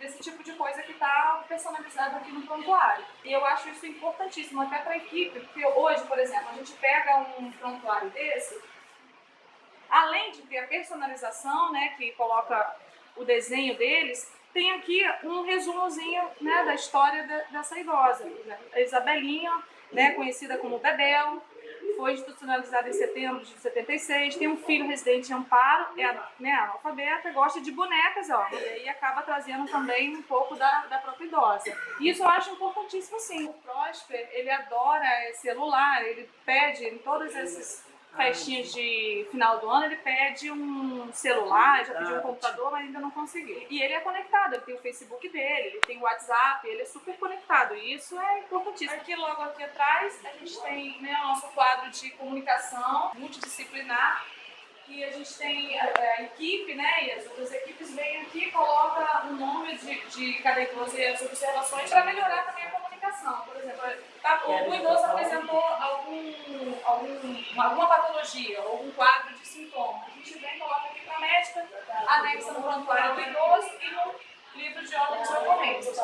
desse tipo de coisa que está personalizado aqui no prontuário. E eu acho isso importantíssimo até para a equipe, porque hoje, por exemplo, a gente pega um prontuário desse, além de ter a personalização, né, que coloca o desenho deles, tem aqui um resumozinho, né, da história dessa idosa. Né? A Isabelinha, né, conhecida como Bebel, foi institucionalizada em setembro de 76, tem um filho residente em Amparo, analfabeta, gosta de bonecas, ó, e aí acaba trazendo também um pouco da própria idosa. E isso eu acho importantíssimo, sim. O Prosper, ele adora celular, ele pede em todas essas festinhas de final do ano, ele pede um celular, já pediu um computador, mas ainda não conseguiu. E ele é conectado, ele tem o Facebook dele, ele tem o WhatsApp, ele é super conectado, e isso é importantíssimo. Aqui, logo aqui atrás, a gente tem, né, o nosso quadro de comunicação multidisciplinar, e a gente tem a equipe, né, e as outras equipes vêm aqui e colocam o nome de cada idoso e as observações para melhorar também a comunicação. Por exemplo, o idoso apresentou alguma patologia ou um quadro de sintoma. A gente vem e coloca aqui para a médica, anexa no prontuário do idoso e no livro de ordens de ocorrências.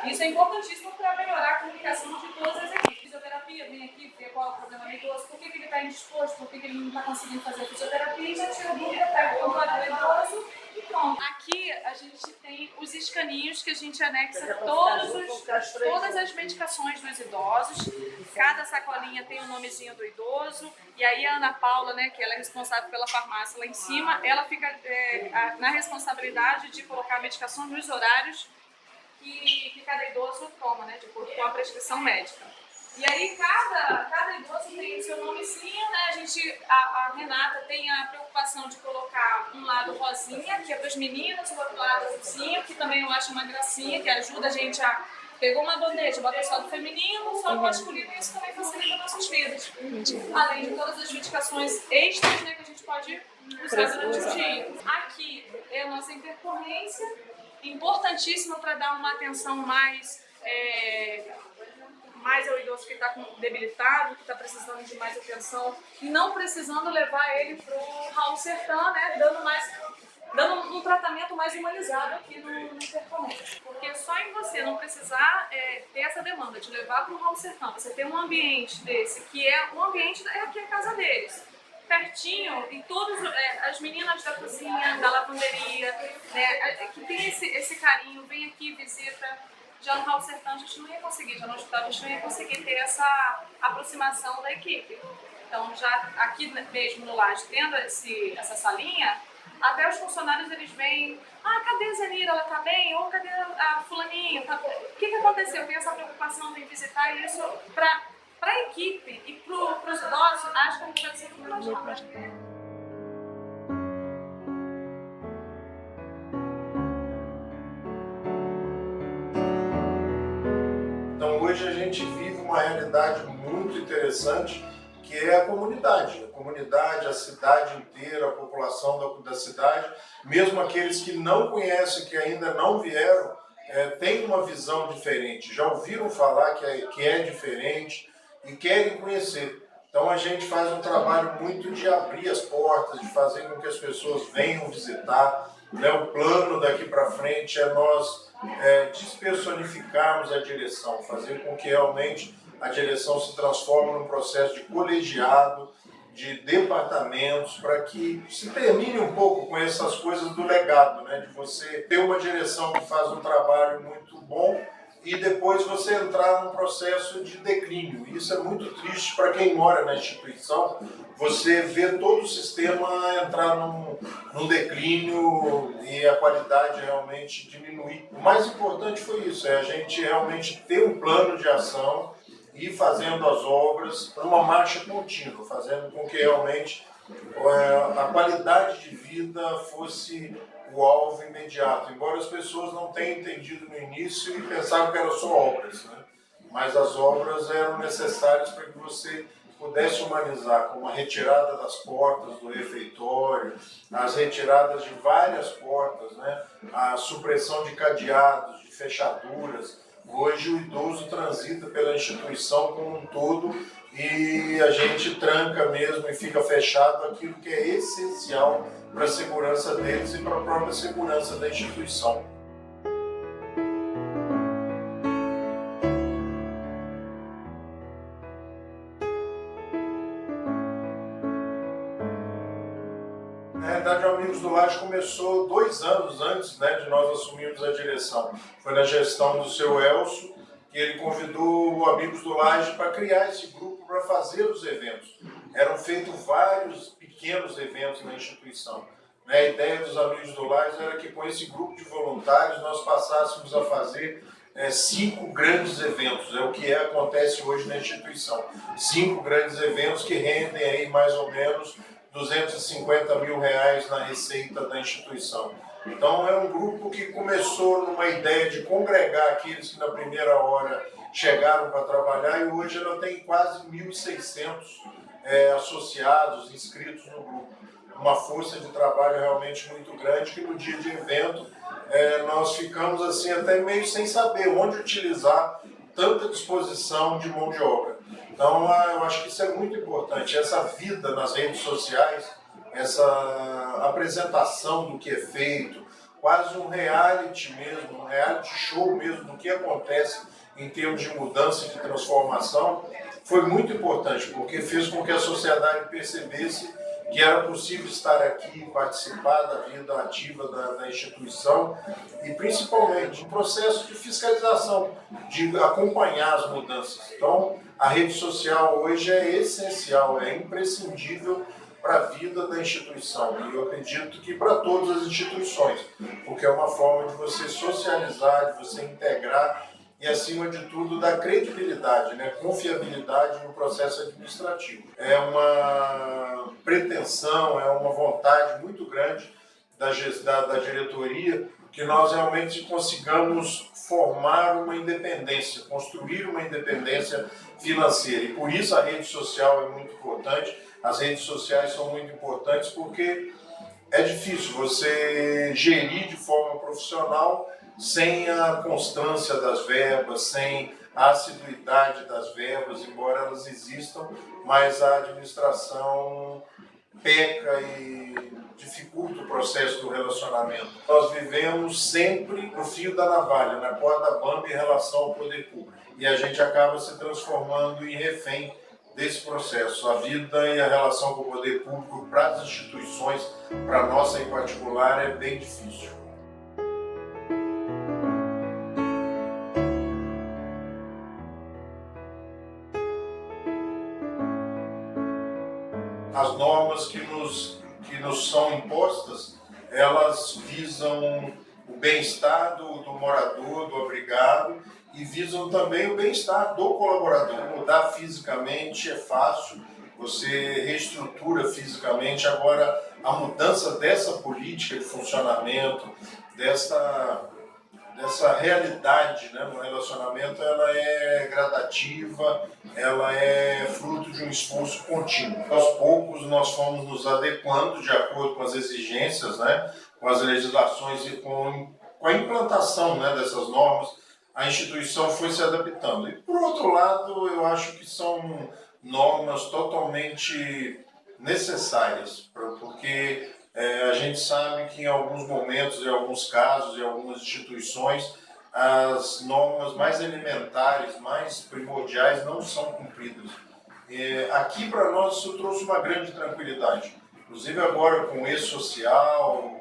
Isso é importantíssimo para melhorar a comunicação de todas as equipes. Fisioterapia vem aqui, ver qual é o problema do idoso, por que ele está indisposto, por que ele não está conseguindo fazer fisioterapia, e já tira dúvida, pega o prontuário do idoso e pronto. Aqui a gente tem os escaninhos que a gente anexa todas as medicações dos idosos. Cada sacolinha tem o nomezinho do idoso, e aí a Ana Paula, né, que ela é responsável pela farmácia lá em cima, ela fica na responsabilidade de colocar a medicação nos horários que cada idoso toma, né, de acordo com a prescrição médica. E aí cada idoso tem seu nomezinho, né? A Renata tem a preocupação de colocar um lado rosinha, que é para os meninos, o outro lado azulzinho, que também eu acho uma gracinha, que ajuda a gente a... Pegou uma bandeja, bota só do feminino, só do masculino, e isso também facilita nossas vidas. Além de todas as medicações extras, né, que a gente pode usar durante o dia. Aqui é a nossa intercorrência, importantíssima para dar uma atenção mais mais é o idoso que está debilitado, que está precisando de mais atenção, e não precisando levar ele para o Raul Sertã, né, dando um tratamento mais humanizado aqui no Intercomércio. Porque só em você não precisar ter essa demanda de levar para o Raul Sertã, você ter um ambiente desse, que é um ambiente, aqui a casa deles, pertinho, e todas as meninas da cozinha, da lavanderia, né, que tem esse carinho, vem aqui, visita. Já no Raul Sertã a gente não ia conseguir, já no hospital a gente não ia conseguir ter essa aproximação da equipe. Então já aqui mesmo no Laje, tendo essa salinha, até os funcionários eles vêm, cadê a Zenira, ela tá bem? Ou cadê a fulaninha? O que aconteceu? Tem essa preocupação de visitar isso para a equipe e para os idosos, acho que a gente vai ser fundamental.
Então hoje a gente vive uma realidade muito interessante, que é a comunidade, a cidade inteira, a população da cidade, mesmo aqueles que não conhecem, que ainda não vieram, têm uma visão diferente, já ouviram falar que é diferente e querem conhecer. Então a gente faz um trabalho muito de abrir as portas, de fazer com que as pessoas venham visitar. O plano daqui para frente é nós despersonificarmos a direção, fazer com que realmente a direção se transforme num processo de colegiado, de departamentos, para que se termine um pouco com essas coisas do legado, né? De você ter uma direção que faz um trabalho muito bom e depois você entrar num processo de declínio. Isso é muito triste para quem mora na instituição, você vê todo o sistema entrar num declínio e a qualidade realmente diminuir. O mais importante foi isso, a gente realmente ter um plano de ação e fazendo as obras numa marcha contínua, fazendo com que realmente a qualidade de vida fosse o alvo imediato. Embora as pessoas não tenham entendido no início e pensavam que eram só obras, né? Mas as obras eram necessárias para que você pudesse humanizar, como a retirada das portas do refeitório, as retiradas de várias portas, né? A supressão de cadeados, de fechaduras. Hoje o idoso transita pela instituição como um todo e a gente tranca mesmo e fica fechado aquilo que é essencial para a segurança deles e para a própria segurança da instituição. Na realidade, o Amigos do Laje começou 2 anos antes, né, de nós assumirmos a direção. Foi na gestão do seu Elcio que ele convidou o Amigos do Laje para criar esse grupo para fazer os eventos. Eram feitos vários pequenos eventos na instituição. A ideia dos Amigos do Laje era que com esse grupo de voluntários nós passássemos a fazer 5 grandes eventos, é o que acontece hoje na instituição. 5 grandes eventos que rendem aí mais ou menos R$250 mil na receita da instituição. Então é um grupo que começou numa ideia de congregar aqueles que na primeira hora chegaram para trabalhar e hoje ela tem quase 1.600 associados, inscritos no grupo. Uma força de trabalho realmente muito grande que no dia de evento nós ficamos assim até meio sem saber onde utilizar tanta disposição de mão de obra. Então eu acho que isso é muito importante, essa vida nas redes sociais, essa apresentação do que é feito, quase um reality mesmo, um reality show mesmo do que acontece em termos de mudança e de transformação, foi muito importante, porque fez com que a sociedade percebesse que era possível estar aqui, participar da vida ativa da instituição e principalmente o processo de fiscalização, de acompanhar as mudanças. Então, a rede social hoje é essencial, é imprescindível para a vida da instituição e eu acredito que para todas as instituições, porque é uma forma de você socializar, de você integrar e, acima de tudo, dar credibilidade, né? Confiabilidade no processo administrativo. É uma pretensão, é uma vontade muito grande da diretoria que nós realmente consigamos formar uma independência, construir uma independência financeira. E por isso a rede social é muito importante. As redes sociais são muito importantes porque é difícil você gerir de forma profissional sem a constância das verbas, sem a assiduidade das verbas, embora elas existam, mas a administração peca e dificulta o processo do relacionamento. Nós vivemos sempre no fio da navalha, na corda bamba em relação ao poder público. E a gente acaba se transformando em refém desse processo. A vida e a relação com o poder público para as instituições, para a nossa em particular, é bem difícil. As normas que nos são impostas, elas visam o bem-estar do morador, do abrigado, e visam também o bem-estar do colaborador. Mudar fisicamente é fácil, você reestrutura fisicamente. Agora, a mudança dessa política de funcionamento, dessa realidade, né, no relacionamento, ela é gradativa, ela é fruto de um esforço contínuo. Aos poucos nós fomos nos adequando de acordo com as exigências, né, com as legislações e com a implantação, né, dessas normas, a instituição foi se adaptando. E por outro lado, eu acho que são normas totalmente necessárias, porque a gente sabe que em alguns momentos, em alguns casos, em algumas instituições, as normas mais elementares, mais primordiais não são cumpridas. Aqui para nós isso trouxe uma grande tranquilidade. Inclusive agora com o e-social,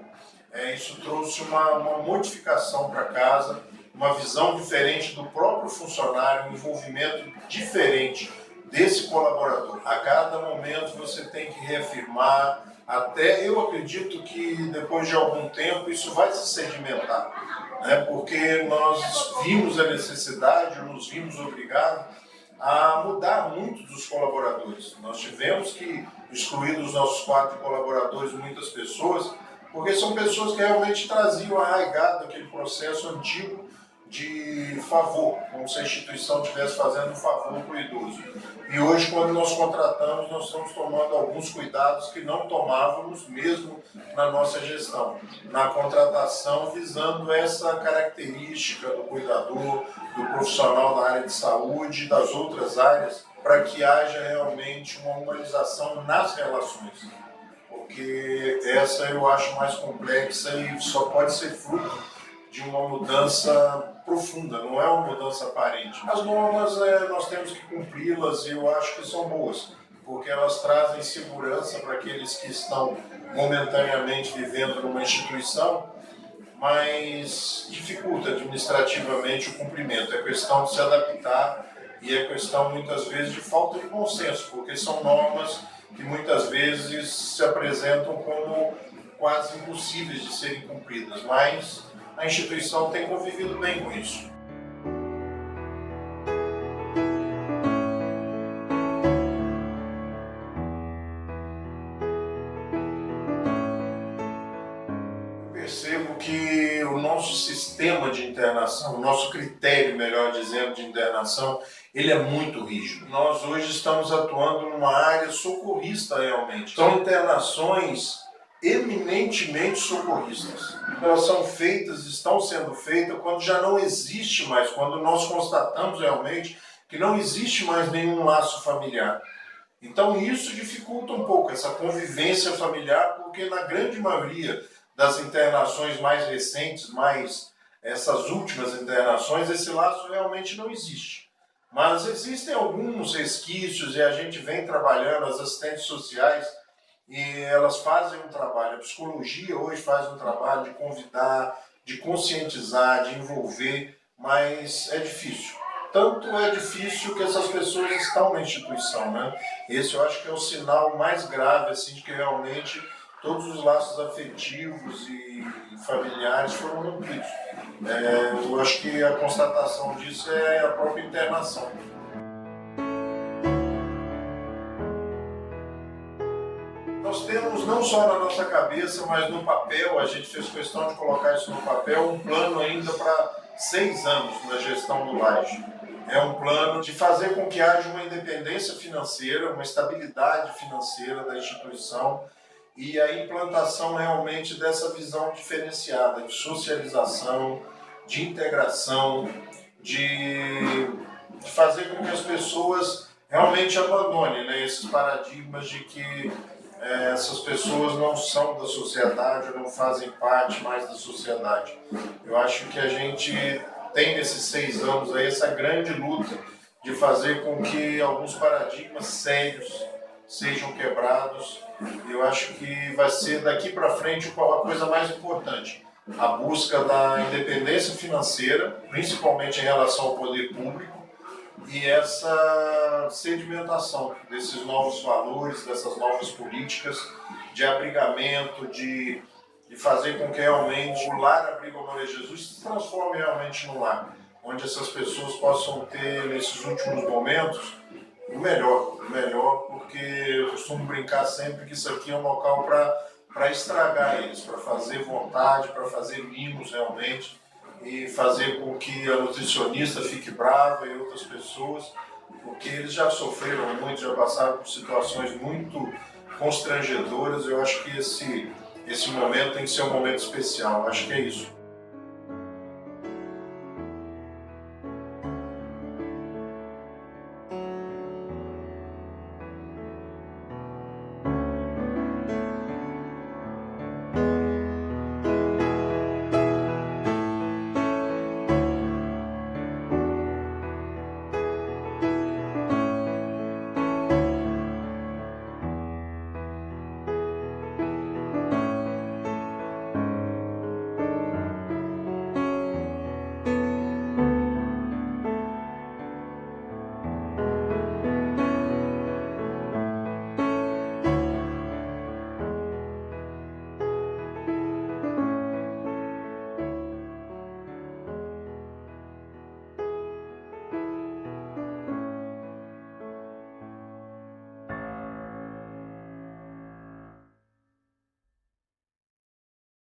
isso trouxe uma modificação para casa, uma visão diferente do próprio funcionário, um envolvimento diferente desse colaborador. A cada momento você tem que reafirmar. Até eu acredito que depois de algum tempo isso vai se sedimentar, né? Porque nós vimos a necessidade, nos vimos obrigados a mudar muito dos colaboradores. Nós tivemos que excluir dos nossos quadros de colaboradores muitas pessoas, porque são pessoas que realmente traziam arraigado aquele processo antigo de favor, como se a instituição estivesse fazendo um favor para o idoso. E hoje, quando nós contratamos, nós estamos tomando alguns cuidados que não tomávamos mesmo na nossa gestão, na contratação, visando essa característica do cuidador, do profissional da área de saúde e das outras áreas, para que haja realmente uma humanização nas relações. Porque essa eu acho mais complexa e só pode ser fruto de uma mudança profunda, não é uma mudança aparente. As normas nós temos que cumpri-las e eu acho que são boas, porque elas trazem segurança para aqueles que estão momentaneamente vivendo numa instituição, mas dificulta administrativamente o cumprimento. É questão de se adaptar e é questão muitas vezes de falta de bom senso, porque são normas que muitas vezes se apresentam como quase impossíveis de serem cumpridas, mas a instituição tem convivido bem com isso. Eu percebo que o nosso sistema de internação, o nosso critério, melhor dizendo, de internação, ele é muito rígido. Nós hoje estamos atuando numa área socorrista realmente. São internações eminentemente socorristas. Elas são feitas, estão sendo feitas quando já não existe mais, quando nós constatamos realmente que não existe mais nenhum laço familiar. Então isso dificulta um pouco essa convivência familiar, porque na grande maioria das internações mais recentes, essas últimas internações, esse laço realmente não existe. Mas existem alguns resquícios e a gente vem trabalhando, as assistentes sociais, e elas fazem um trabalho, a psicologia hoje faz um trabalho de convidar, de conscientizar, de envolver, mas é difícil. Tanto é difícil que essas pessoas estão na instituição, né? Esse eu acho que é o sinal mais grave, assim, de que realmente todos os laços afetivos e familiares foram rompidos. Eu acho que a constatação disso é a própria internação. Nós temos, não só na nossa cabeça, mas no papel, a gente fez questão de colocar isso no papel, um plano ainda para 6 anos na gestão do Laje. É um plano de fazer com que haja uma independência financeira, uma estabilidade financeira da instituição e a implantação realmente dessa visão diferenciada de socialização, de integração, de de fazer com que as pessoas realmente abandonem, né, esses paradigmas de que essas pessoas não são da sociedade, não fazem parte mais da sociedade. Eu acho que a gente tem nesses 6 anos aí essa grande luta de fazer com que alguns paradigmas sérios sejam quebrados. Eu acho que vai ser daqui para frente a coisa mais importante, a busca da independência financeira, principalmente em relação ao poder público, e essa sedimentação desses novos valores, dessas novas políticas de abrigamento, de fazer com que realmente o lar Abrigo Maria Jesus se transforme realmente num lar, onde essas pessoas possam ter, nesses últimos momentos, o melhor, porque eu costumo brincar sempre que isso aqui é um local para estragar eles, para fazer vontade, para fazer mimos realmente, e fazer com que a nutricionista fique brava e outras pessoas, porque eles já sofreram muito, já passaram por situações muito constrangedoras. Eu acho que esse momento tem que ser um momento especial, acho que é isso.